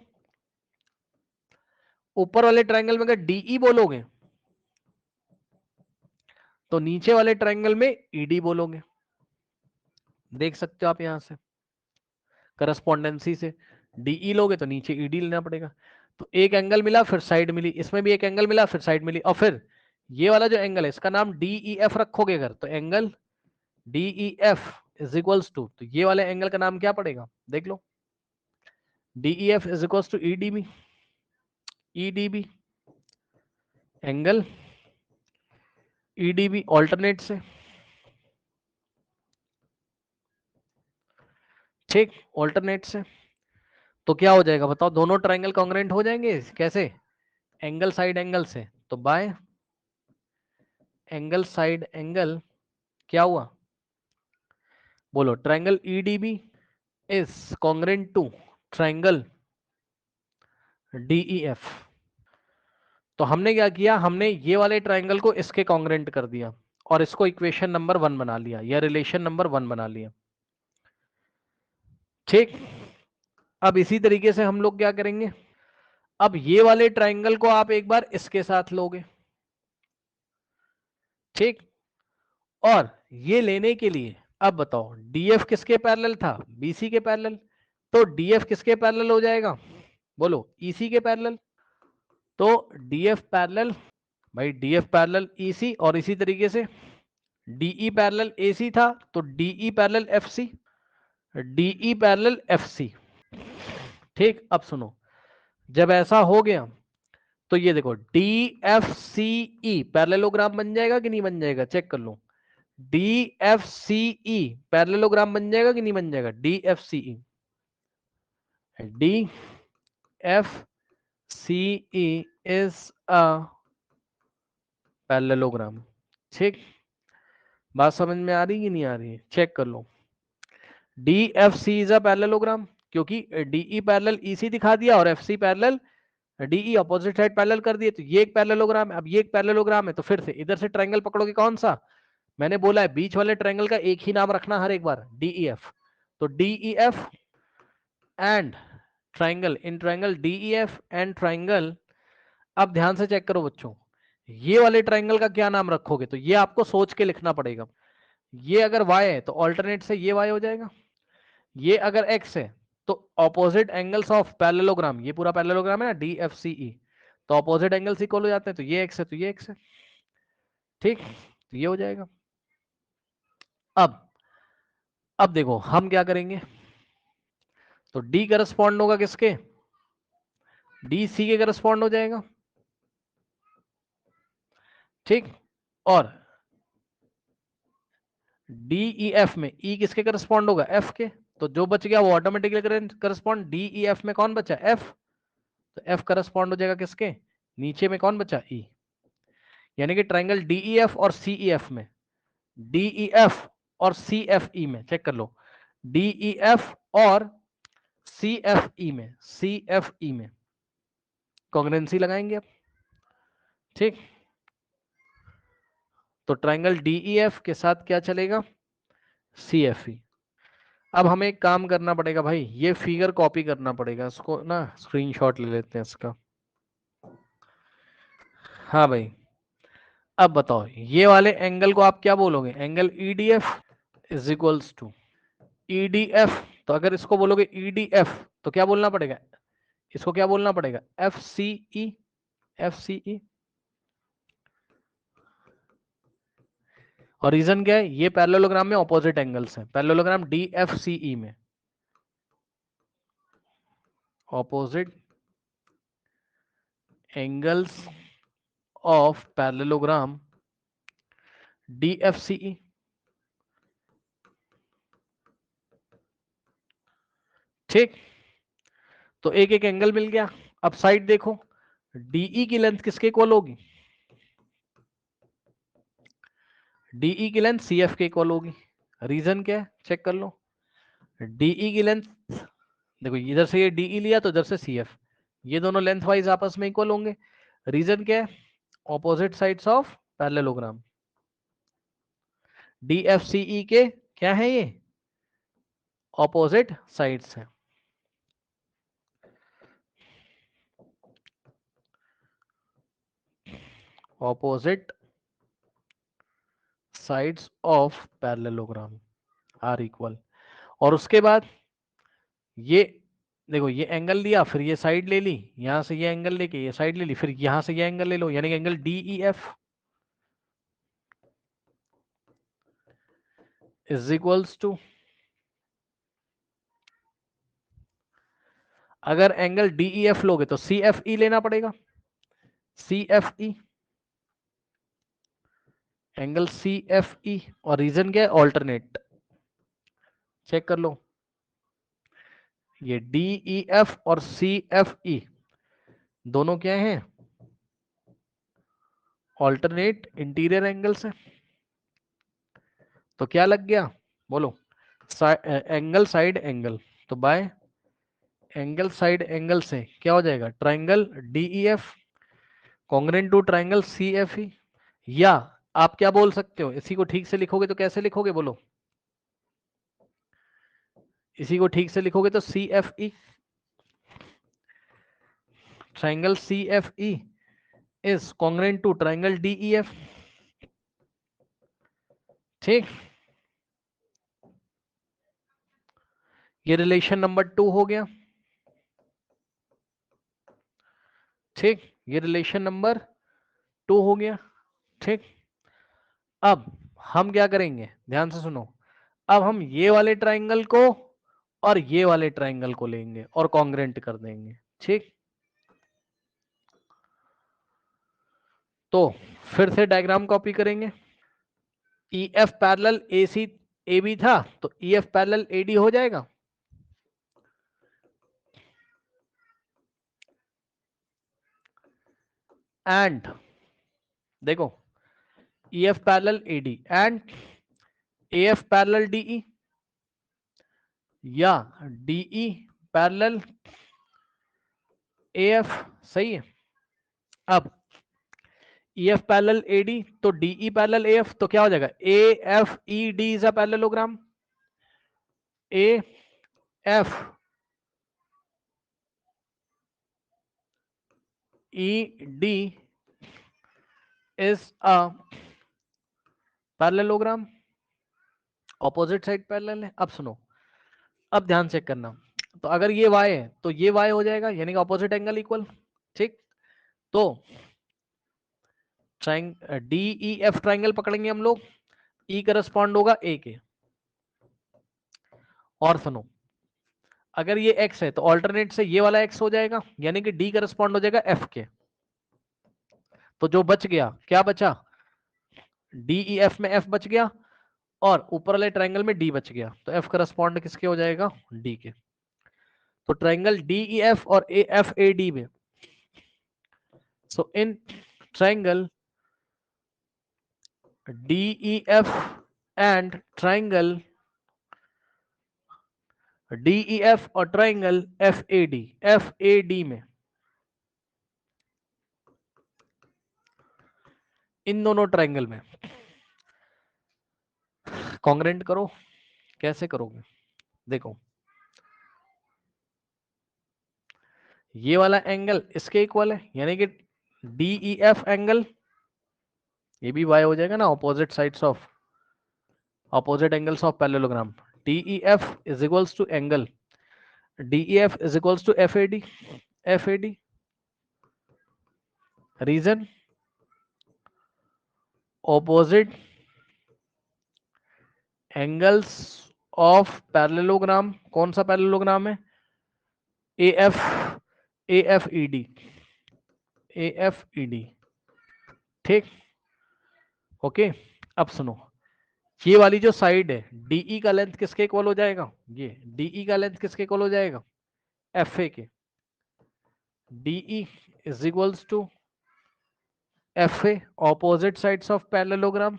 [SPEAKER 1] ऊपर वाले ट्रायंगल में अगर डीई बोलोगे तो नीचे वाले ट्रायंगल में ईडी बोलोगे। देख सकते हो आप यहां से करस्पॉन्डेंसी से, डीई लोगे तो नीचे ईडी लेना पड़ेगा। तो एक एंगल मिला फिर साइड मिली, इसमें भी एक एंगल मिला फिर साइड मिली, और फिर ये वाला जो एंगल है इसका नाम डीई एफ रखोगे अगर, तो angle DE F is equals to, तो ये वाले एंगल का नाम क्या पड़ेगा? देख लो, DE F is equals to EDB. EDB angle EDB alternate से। ठीक, ऑल्टरनेट से तो क्या हो जाएगा बताओ? दोनों ट्रायंगल कॉन्ग्रुएंट हो जाएंगे। कैसे? एंगल साइड एंगल से, तो बाय एंगल साइड एंगल क्या हुआ बोलो, triangle EDB is congruent to triangle DEF. तो हमने क्या किया, हमने ये वाले ट्रायंगल को इसके कॉन्ग्रेंट कर दिया और इसको इक्वेशन नंबर 1 बना लिया या रिलेशन नंबर 1 बना लिया। ठीक, अब इसी तरीके से हम लोग क्या करेंगे, अब ये वाले ट्रायंगल को आप एक बार इसके साथ लोगे। ठीक, और ये लेने के लिए अब बताओ डीएफ किसके पैरेलल था, बीसी के पैरेलल, तो डीएफ किसके पैरेलल हो जाएगा बोलो, ईसी के पैरेलल। तो डीएफ पैरेलल, भाई डीएफ पैरेलल ईसी, और इसी तरीके से डीई पैरेलल एसी था तो DE parallel FC, DE parallel FC. ठीक, अब सुनो, जब ऐसा हो गया तो ये देखो D F C E parallelogram बन जाएगा कि नहीं बन जाएगा, चेक कर लो। D F C E parallelogram बन जाएगा कि नहीं बन जाएगा, D F C E, D F C E is a parallelogram. ठीक, बात समझ में आ रही कि नहीं आ रही है, चेक कर लो। D F C is a parallelogram क्योंकि डीई पैरेलल ईसी दिखा दिया और F C parallel DE, opposite side parallel कर दिए, तो ये एक पैरेललोग्राम है। अब ये एक पैरेललोग्राम है तो फिर से इधर से ट्रायंगल पकड़ोगे, कौन सा, मैंने बोला है बीच वाले ट्रायंगल का एक ही नाम रखना हर एक बार, डीईएफ। तो DEF and triangle, in triangle DEF and triangle. अब ध्यान से चेक करो बच्चों, ये वाले ट्रायंगल का क्या नाम रखोगे, तो ये आपको सोच के लिखना पड़ेगा। ये अगर y है तो ऑल्टरनेट से ये y हो जाएगा, ये अगर x है तो ऑपोजिट एंगल्स ऑफ पैरेललोग्राम, ये पूरा पैरेललोग्राम है ना डी एफ सी ई, तो ऑपोजिट एंगल्स इक्वल हो जाते हैं, तो ये x है तो ये x है। ठीक, तो ये हो जाएगा। अब देखो हम क्या करेंगे, तो D करस्पॉन्ड होगा किसके, डी सी के करस्पॉन्ड हो जाएगा। ठीक, और डी एफ में E किसके करस्पॉन्ड होगा, F के, तो जो बच गया वो ऑटोमेटिकली करस्पॉन्ड, डी एफ में कौन बचा, F, तो F करस्पॉन्ड हो जाएगा किसके, नीचे में कौन बचा, E। यानी कि ट्रायंगल डीईएफ और सीईएफ में, डीईएफ और सीएफई में, चेक कर लो, डीईएफ और सीएफई में, सीएफई में कॉन्ग्रुएंसी लगाएंगे अब। ठीक, तो ट्रायंगल डीईएफ के साथ क्या चलेगा, सीएफई। अब हमें एक काम करना पड़ेगा भाई, ये फिगर कॉपी करना पड़ेगा, इसको ना स्क्रीनशॉट ले लेते हैं इसका। हाँ भाई, अब बताओ ये वाले एंगल को आप क्या बोलोगे, angle EDF is equals to EDF. तो अगर इसको बोलोगे ईडीएफ तो क्या बोलना पड़ेगा, इसको क्या बोलना पड़ेगा, एफ सी ई, एफ सी ई। और रीजन क्या है, ये पैरेललोग्राम में ऑपोजिट एंगल्स हैं, parallelogram D F C E में opposite angles of parallelogram D F C E. ठीक, तो एक एक एंगल मिल गया। अब साइड देखो, डीई की लेंथ किसके इक्वल होगी, डीई की लेंथ सीएफ के इक्वल होगी। रीजन क्या है, चेक कर लो, डीई की लेंथ, देखो इधर से ये डीई लिया तो इधर से सीएफ, ये दोनों लेंथ वाइज आपस में इक्वल होंगे। रीजन क्या है, opposite sides of parallelogram, DFCE के क्या है ये, ऑपोजिट साइड्स हैं। Opposite sides of parallelogram are equal. और उसके बाद ये देखो, ये एंगल लिया, फिर ये साइड ले ली, यहां से ये एंगल लेके ये साइड ले ली, फिर यहां से ये एंगल ले लो, यानी कि angle DEF is equals to, अगर एंगल डीईएफ लोगे तो सीएफई लेना पड़ेगा, सीएफई, एंगल सीएफई। और रीजन क्या है, ऑल्टरनेट, चेक कर लो, ये डीईएफ और सीएफई दोनों क्या हैं, ऑल्टरनेट इंटीरियर एंगल्स है। तो क्या लग गया बोलो, एंगल साइड एंगल, तो बाय एंगल साइड एंगल से क्या हो जाएगा, triangle DEF congruent to triangle CFE. या आप क्या बोल सकते हो, इसी को ठीक से लिखोगे तो कैसे लिखोगे बोलो, इसी को ठीक से लिखोगे तो C F E, triangle C F E is congruent to triangle D E F. ठीक, ये रिलेशन नंबर 2 हो गया। ठीक, ये रिलेशन नंबर 2 हो गया। ठीक, अब हम क्या करेंगे, ध्यान से सुनो, अब हम ये वाले ट्राइंगल को और ये वाले ट्राइंगल को लेंगे और कॉन्ग्रेंट कर देंगे। ठीक, तो फिर से डायग्राम कॉपी करेंगे। E F parallel A C A B था, तो E F parallel A D हो जाएगा। एंड देखो, E F parallel A D and A F parallel DE, या डीई पैरेलल ए एफ। सही है। अब E F parallel A D तो डीई पैरेलल ए एफ, तो क्या हो जाएगा, A F E D is a parallelogram, A F E D is a parallelogram, opposite side parallel है। अब सुनो, अब ध्यान चेक करना, तो अगर ये y है तो ये y हो जाएगा, यानी कि ऑपोजिट एंगल इक्वल। ठीक, तो डी ई एफ ट्राइंगल पकड़ेंगे हम लोग, ई करस्पॉन्ड होगा ए के। और सुनो, अगर ये x है तो ऑल्टरनेट से ये वाला x हो जाएगा, यानी कि d करस्पॉन्ड हो जाएगा f के। तो जो बच गया, क्या बचा, डी ई एफ में f बच गया और ऊपर वाले ट्राइंगल में d बच गया, तो f करस्पॉन्ड किसके हो जाएगा, d के। तो ट्राइंगल डी ई एफ और ए एफ ए डी में, so in triangle DEF and triangle DEF और ट्राइंगल FAD में, इन दोनों ट्राइंगल में कॉन्ग्रेंट करो। कैसे करोगे, देखो, ये वाला एंगल इसके इक्वल है, यानी कि DEF एंगल, ये भी y हो जाएगा ना, opposite sides of opposite angles of parallelogram, DEF is equals to angle DEF is equals to FAD reason opposite angles of parallelogram, कौन सा parallelogram है, AFED। ठीक, ओके। अब सुनो, ये वाली जो साइड है DE का लेंथ किसके इक्वल हो जाएगा, ये DE का लेंथ किसके इक्वल हो जाएगा, FA के। DE is equals to FA, opposite sides of parallelogram।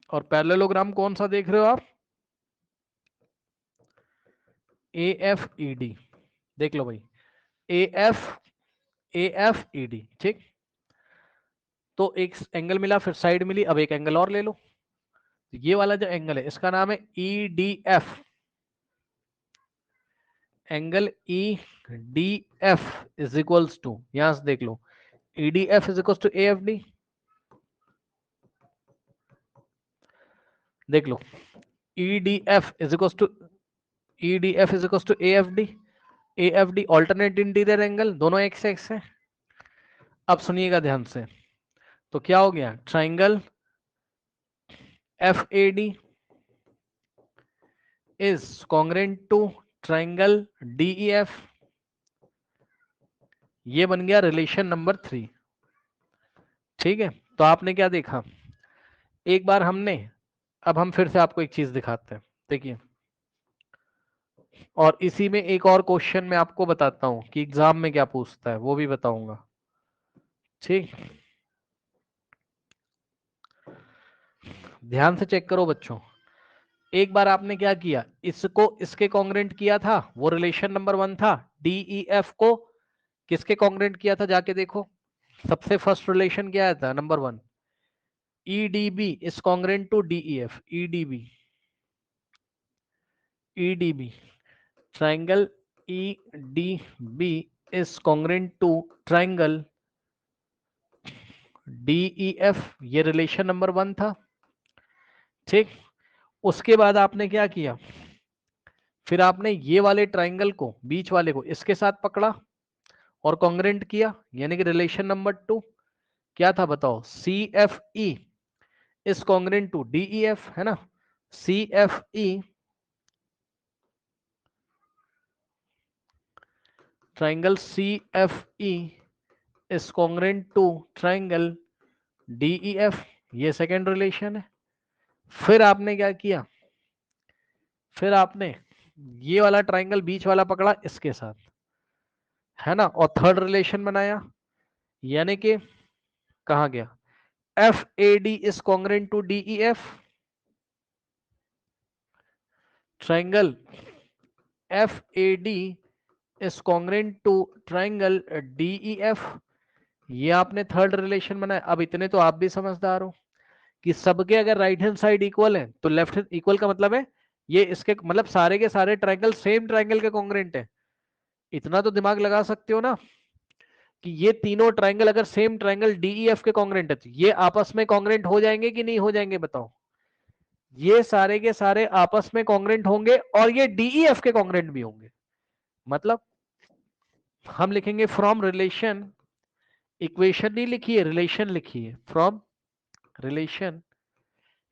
[SPEAKER 1] और पैरेललोग्राम कौन सा देख रहे हो आप, AFED, देख लो भाई, AFED। ठीक, तो एक एंगल मिला, फिर साइड मिली, अब एक एंगल और ले लो। ये वाला जो एंगल है इसका नाम है EDF, angle EDF is equals to, यहां से देख लो, EDF is equals to AFD। देख लो, EDF is equals to AFD, AFD alternate interior angle, दोनों एक से एक से। अब सुनिएगा ध्यान से, तो क्या हो गया, triangle FAD is congruent to triangle DEF। ये बन गया रिलेशन नंबर 3। ठीक है, तो आपने क्या देखा, एक बार हमने, अब हम फिर से आपको एक चीज दिखाते हैं। देखिए, और इसी में एक और क्वेश्चन मैं आपको बताता हूं कि एग्जाम में क्या पूछता है, वो भी बताऊंगा। ठीक, ध्यान से चेक करो बच्चों। एक बार आपने क्या किया, इसको इसके कॉन्ग्रेंट किया था, वो रिलेशन नंबर 1 था। डीईएफ को किसके कॉन्ग्रेंट किया था, जाके देखो। सबसे फर्स्ट रिलेशन क्या आया था, number 1, EDB is congruent to DEF. EDB, EDB, triangle EDB is congruent to triangle DEF. ये रिलेशन नंबर 1 था। ठीक, उसके बाद आपने क्या किया, फिर आपने ये वाले ट्राइंगल को, बीच वाले को इसके साथ पकड़ा और कॉन्ग्रेंट किया, यानी कि रिलेशन नंबर 2 क्या था बताओ, C F E is congruent to DEF, है ना। C F E, triangle C F E is congruent to triangle DEF, ये सेकेंड रिलेशन है। फिर आपने क्या किया, फिर आपने ये वाला ट्राइंगल बीच वाला पकड़ा इसके साथ, है ना, और थर्ड रिलेशन बनाया, यानी कि कहा गया, F A D is congruent to DEF, triangle F A D is congruent to triangle DEF, ये आपने थर्ड रिलेशन बनाया। अब इतने तो आप भी समझदार हो कि सबके अगर राइट हैंड साइड इक्वल है तो लेफ्ट हैंड इक्वल का मतलब है ये इसके मतलब सारे के सारे ट्राइंगल सेम ट्राइंगल के कॉन्ग्रेंट है। इतना तो दिमाग लगा सकते हो ना कि ये तीनों ट्राइंगल अगर सेम ट्राइंगल डीईएफ के कॉन्ग्रेंट है तो ये आपस में कॉन्ग्रेंट हो जाएंगे कि नहीं हो जाएंगे बताओ। ये सारे के सारे आपस में कॉन्ग्रेंट होंगे और ये डीईएफ के कॉन्ग्रेंट भी होंगे। मतलब हम लिखेंगे फ्रॉम रिलेशन, इक्वेशन नहीं लिखी है, रिलेशन लिखी है, फ्रॉम रिलेशन।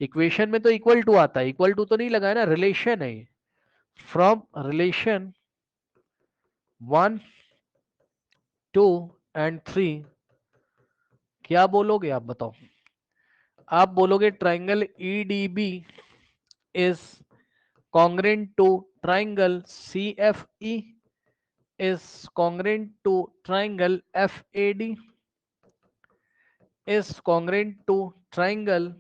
[SPEAKER 1] इक्वेशन में तो इक्वल टू आता है, इक्वल टू तो नहीं लगा है ना, रिलेशन है ये। फ्रॉम रिलेशन 1 2 एंड 3 क्या बोलोगे आप बताओ। आप बोलोगे triangle EDB is congruent to triangle CFE is congruent to triangle FAD is congruent to triangle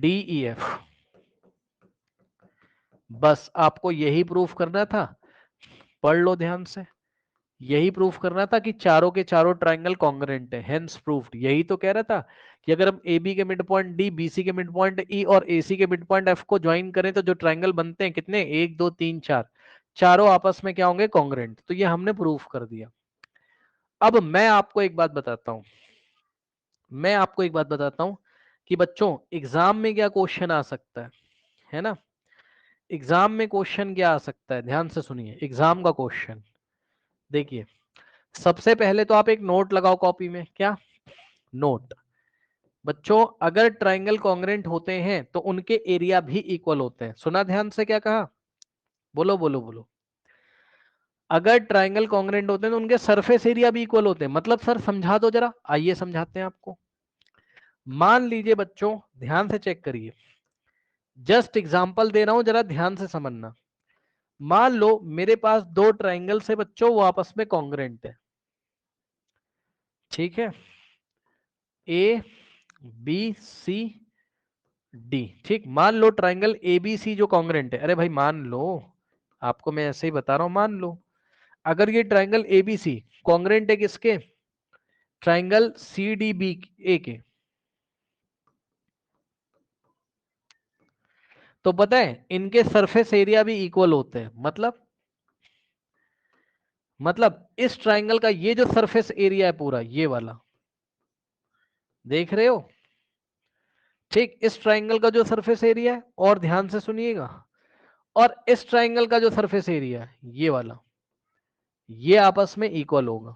[SPEAKER 1] DEF। बस आपको यही प्रूफ करना था, पढ़ लो ध्यान से। यही प्रूफ करना था कि चारों के चारों ट्राइंगल कॉन्ग्रेंट है, हेंस प्रूफ्ड। यही तो कह रहा था कि अगर हम ए बी के mid point D, B C के मिड पॉइंट ई और ए सी के मिड पॉइंट एफ को ज्वाइन करें तो जो ट्राइंगल बनते हैं कितने, 1 2 3 4, चारों आपस में क्या होंगे, कॉन्ग्रेंट। तो ये हमने प्रूफ कर दिया। अब मैं आपको एक बात बताता हूं, मैं आपको एक बात बताता हूं कि बच्चों एग्जाम में क्या क्वेश्चन आ सकता है ना। एग्जाम में क्वेश्चन क्या आ सकता है, ध्यान से सुनिए एग्जाम का क्वेश्चन। देखिए सबसे पहले तो आप एक नोट लगाओ कॉपी में, क्या नोट। बच्चों अगर ट्राइंगल कॉन्ग्रेंट होते हैं तो उनके एरिया भी इक्वल होते हैं। सुना ध्यान से, क्या कहा, बोलो बोलो बोलो। अगर ट्राइंगल कॉन्ग्रेंट होते हैं तो उनके सरफेस एरिया भी इक्वल होते हैं। मतलब सर समझा दो जरा, आइए समझाते हैं आपको। मान लीजिए बच्चों, ध्यान से चेक करिए, जस्ट एग्जांपल दे रहा हूं, जरा ध्यान से समझना। मान लो मेरे पास दो ट्राइंगल से बच्चों, वो आपस में कॉन्ग्रेंट है, ठीक है, ए बी सी डी। ठीक, मान लो ट्राइंगल ए बी सी जो कॉन्ग्रेंट है, अरे भाई मान लो, आपको मैं ऐसे ही बता रहा हूं, मान लो अगर ये triangle A B C congruent है किसके, triangle C D B A के, तो पता है इनके सरफेस एरिया भी इक्वल होते हैं। मतलब इस ट्राइंगल का ये जो सरफेस एरिया है पूरा ये वाला, देख रहे हो, ठीक, इस ट्राइंगल का जो सरफेस एरिया है, और ध्यान से सुनिएगा, और इस ट्राइंगल का जो सरफेस एरिया है ये वाला, ये आपस में इक्वल होगा।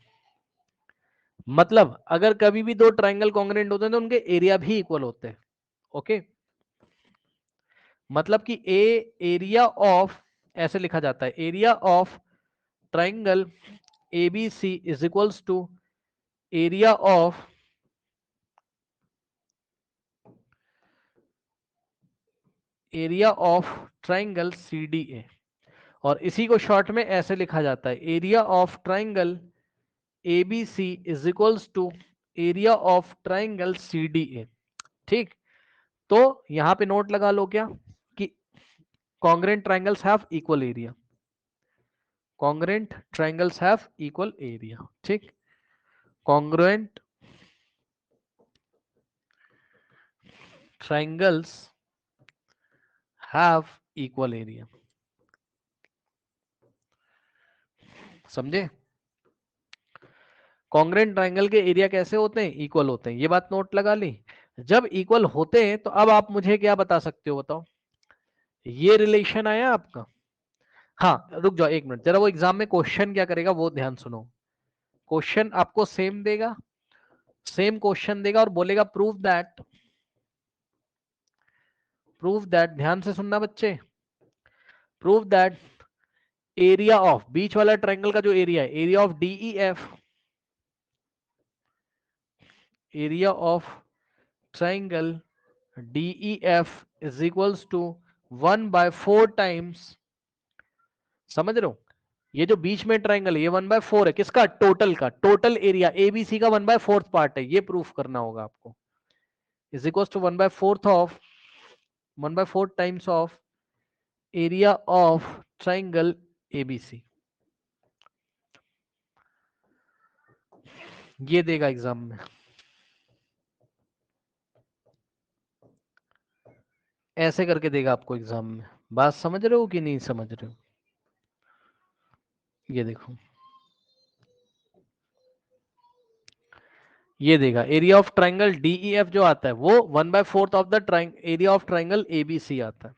[SPEAKER 1] मतलब अगर कभी भी दो ट्राइंगल कॉन्ग्रेंट होते हैं तो उनके एरिया भी इक्वल होते हैं। ओके, मतलब कि ए एरिया ऑफ, ऐसे लिखा जाता है, area of triangle A B C is equals to area of area of triangle CDA, और इसी को शॉर्ट में ऐसे लिखा जाता है, area of triangle ABC is equals to area of triangle CDA। ठीक, तो यहां पे नोट लगा लो क्या कि congruent triangles have equal area, congruent triangles have equal area. ठीक, congruent triangles have equal area, समझे? कॉन्ग्रेंट ट्राइंगल के एरिया कैसे होते हैं? इक्वल होते हैं, ये बात नोट लगा ली। जब इक्वल होते हैं तो अब आप मुझे क्या बता सकते हो, बताओ? ये रिलेशन आया आपका? हाँ, रुक जाओ एक मिनट जरा, वो एग्जाम में क्वेश्चन क्या करेगा वो ध्यान सुनो। क्वेश्चन आपको सेम देगा, सेम क्वेश्चन देगा और बोलेगा प्रूव दैट, ध्यान से सुनना बच्चे, प्रूव दैट एरिया ऑफ, बीच वाला ट्राइंगल का जो एरिया है, area of DEF, area of triangle DEF is equals to 1/4 times, समझ रहे हो? ये जो बीच में ट्राइंगल है ये 1/4 है, किसका? टोटल का, टोटल एरिया ABC का 1/4 पार्ट है, ये प्रूफ करना होगा आपको, is equals to 1/4 times of area of triangle ABC। ये देगा एग्जाम में, ऐसे करके देगा आपको एग्जाम में। बात समझ रहे हो कि नहीं समझ रहे हो? ये देखो, ये देगा एरिया ऑफ ट्राइंगल DEF जो आता है वो 1/4 of the area of triangle ABC आता है।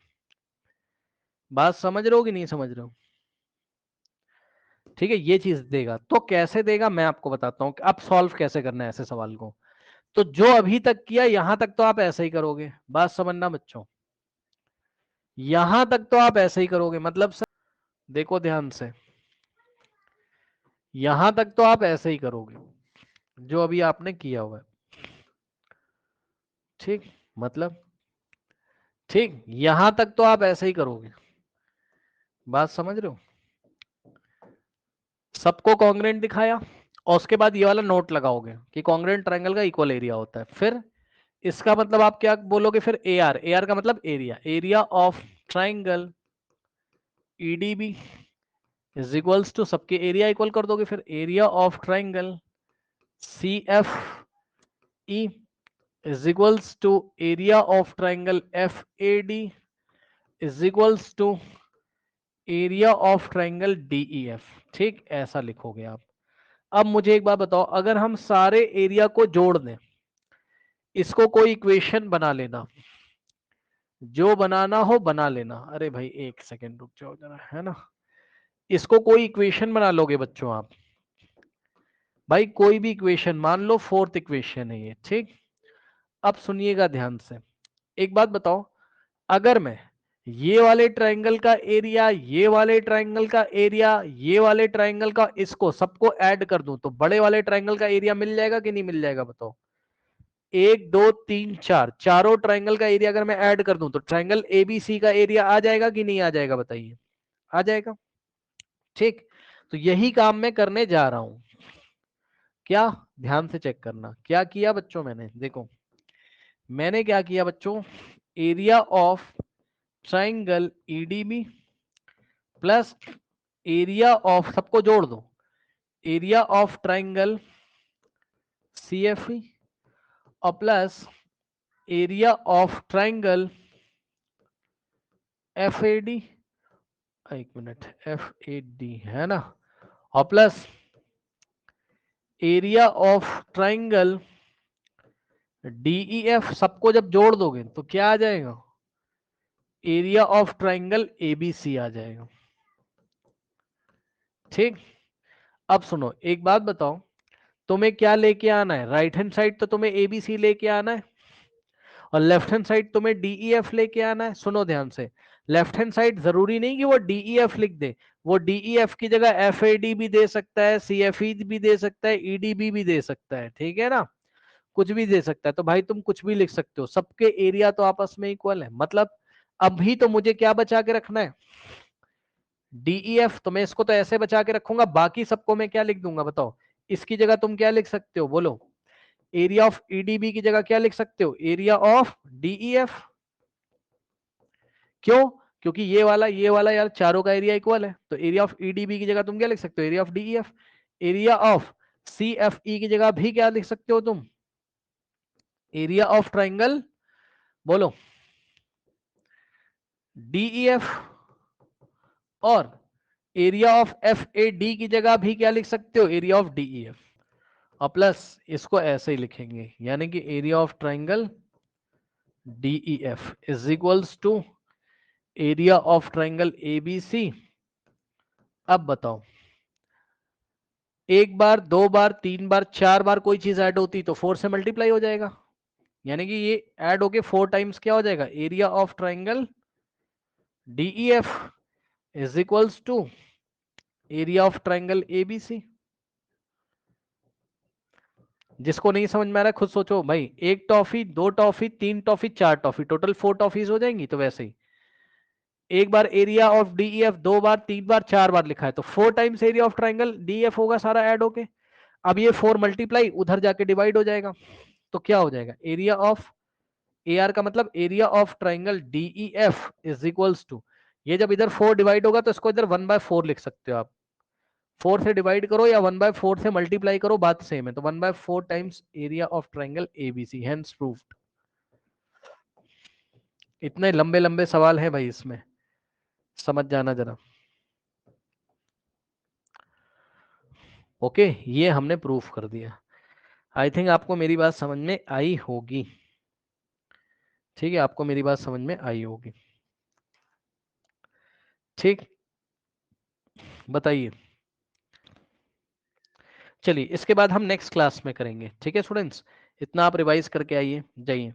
[SPEAKER 1] बात समझ रहे हो कि नहीं समझ रहे हो? ठीक है, ये चीज देगा। तो कैसे देगा मैं आपको बताता हूं, अब सॉल्व कैसे करना है ऐसे सवाल को। तो जो अभी तक किया यहां तक तो आप ऐसे ही करोगे, बात समझना बच्चों, यहां तक तो आप ऐसे ही करोगे, मतलब सर देखो ध्यान से, यहां तक तो आप ऐसे ही करोगे जो अभी आपने किया हुआ है। ठीक, मतलब ठीक, यहां तक तो आप ऐसे ही करोगे, बात समझ रहे हो? सबको कॉन्ग्रेंट दिखाया और उसके बाद ये वाला नोट लगाओगे कि कॉन्ग्रेंट ट्रायंगल का इक्वल एरिया होता है। फिर इसका मतलब आप क्या बोलोगे फिर? AR का मतलब area, area of triangle EDB is equals to, सबके एरिया इक्वल कर दोगे, फिर area of triangle CFE is equals to area of triangle FAD is equals to area of triangle DEF। ठीक, ऐसा लिखोगे आप। अब मुझे एक बात बताओ, अगर हम सारे एरिया को जोड़ दें, इसको कोई इक्वेशन बना लेना, जो बनाना हो बना लेना। अरे भाई एक सेकेंड रुक जाओ जरा, है ना, इसको कोई इक्वेशन बना लोगे बच्चों आप, भाई कोई भी इक्वेशन मान लो, फोर्थ इक्वेशन है ये। ठीक, अब सुनिएगा ध्यान से, एक बात बताओ, अगर मैं ये वाले ट्रायंगल का एरिया, ये वाले ट्रायंगल का एरिया, ये वाले ट्रायंगल का, इसको सबको ऐड कर दूं तो बड़े वाले ट्रायंगल का एरिया मिल जाएगा कि नहीं मिल जाएगा? बताओ, 1 2 3 4, चारों ट्रायंगल का एरिया अगर मैं ऐड कर दूं तो ट्रायंगल ABC का एरिया आ जाएगा कि नहीं आ जाएगा? बताइए, आ जाएगा। ठीक, तो यही काम मैं करने जा रहा हूं। क्या? ध्यान से चेक करना क्या किया बच्चों मैंने, देखो मैंने क्या किया बच्चों, area of triangle EDB plus area of, सबको जोड़ दो, एरिया ऑफ ट्राइंगल CFE और plus area of triangle FAD, एक मिनट, FAD है ना, और plus area of triangle DEF, सबको जब जोड़ दोगे तो क्या आ जाएगा? एरिया ऑफ ट्राइंगल ABC आ जाएगा। ठीक, अब सुनो एक बात बताओ, तुम्हें क्या लेके आना है? राइट हैंड साइड तो तुम्हें ABC लेके आना है और लेफ्ट हैंड साइड तुम्हें DEF लेके आना है। सुनो ध्यान से, लेफ्ट हैंड साइड जरूरी नहीं कि वो DEF लिख दे, वो DEF की जगह FAD भी दे सकता है, CFE भी दे सकता है, EDB भी दे सकता है, ठीक है ना, कुछ भी दे सकता है। तो भाई तुम कुछ भी लिख सकते हो, सबके एरिया तो आपस में इक्वल है। मतलब अभी तो मुझे क्या बचा के रखना है, DEF, तो मैं इसको तो ऐसे बचा के रखूंगा, बाकी सबको मैं क्या लिख दूंगा बताओ। इसकी जगह तुम क्या लिख सकते हो बोलो, एरिया ऑफ EDB की जगह क्या लिख सकते हो, एरिया ऑफ DEF। क्यों? क्योंकि ये वाला यार चारों का एरिया इक्वल है, तो एरिया ऑफ EDB की जगह तुम क्या लिख सकते हो, area of DEF। Area of CFE की जगह भी क्या लिख सकते हो तुम, एरिया ऑफ ट्राइंगल, बोलो, DEF। और एरिया ऑफ FAD की जगह भी क्या लिख सकते हो, एरिया ऑफ DEF। और प्लस इसको ऐसे ही लिखेंगे, यानी कि area of triangle DEF is equals to area of triangle ABC। अब बताओ, एक बार, दो बार, तीन बार, चार बार कोई चीज ऐड होती तो 4 से मल्टीप्लाई हो जाएगा, यानी कि ये ऐड होके 4 टाइम्स क्या हो जाएगा, area of triangle DEF is equals to area of triangle ABC। जिसको नहीं समझ में आ रहा है खुद सोचो भाई, एक टॉफी, दो टॉफी, तीन टॉफी, चार टॉफी, टोटल 4 टॉफीज हो जाएंगी। तो वैसे ही एक बार एरिया ऑफ DEF, दो बार, तीन बार, चार बार लिखा है तो 4 times area of triangle DEF होगा सारा ऐड होके। अब ये 4 मल्टीप्लाई उधर जाके डिवाइड हो जाएगा, तो क्या हो जाएगा, एरिया ऑफ AR का मतलब area of triangle DEF is equals to, ये जब इधर 4 डिवाइड होगा तो इसको इधर 1/4 लिख सकते हो आप, 4 से डिवाइड करो या 1/4 से मल्टीप्लाई करो, बात सेम है। तो 1/4 times area of triangle ABC, hence proved. इतने लंबे लंबे सवाल हैं भाई इसमें, समझ जाना जरा। ओके, ये हमने प्रूफ कर दिया। आई थिंक आपको मेरी बात समझ में आई होगी, ठीक है, आपको मेरी बात समझ में आई होगी, ठीक, बताइए। चलिए इसके बाद हम नेक्स्ट क्लास में करेंगे, ठीक है स्टूडेंट्स, इतना आप रिवाइज करके आइए, जाइए।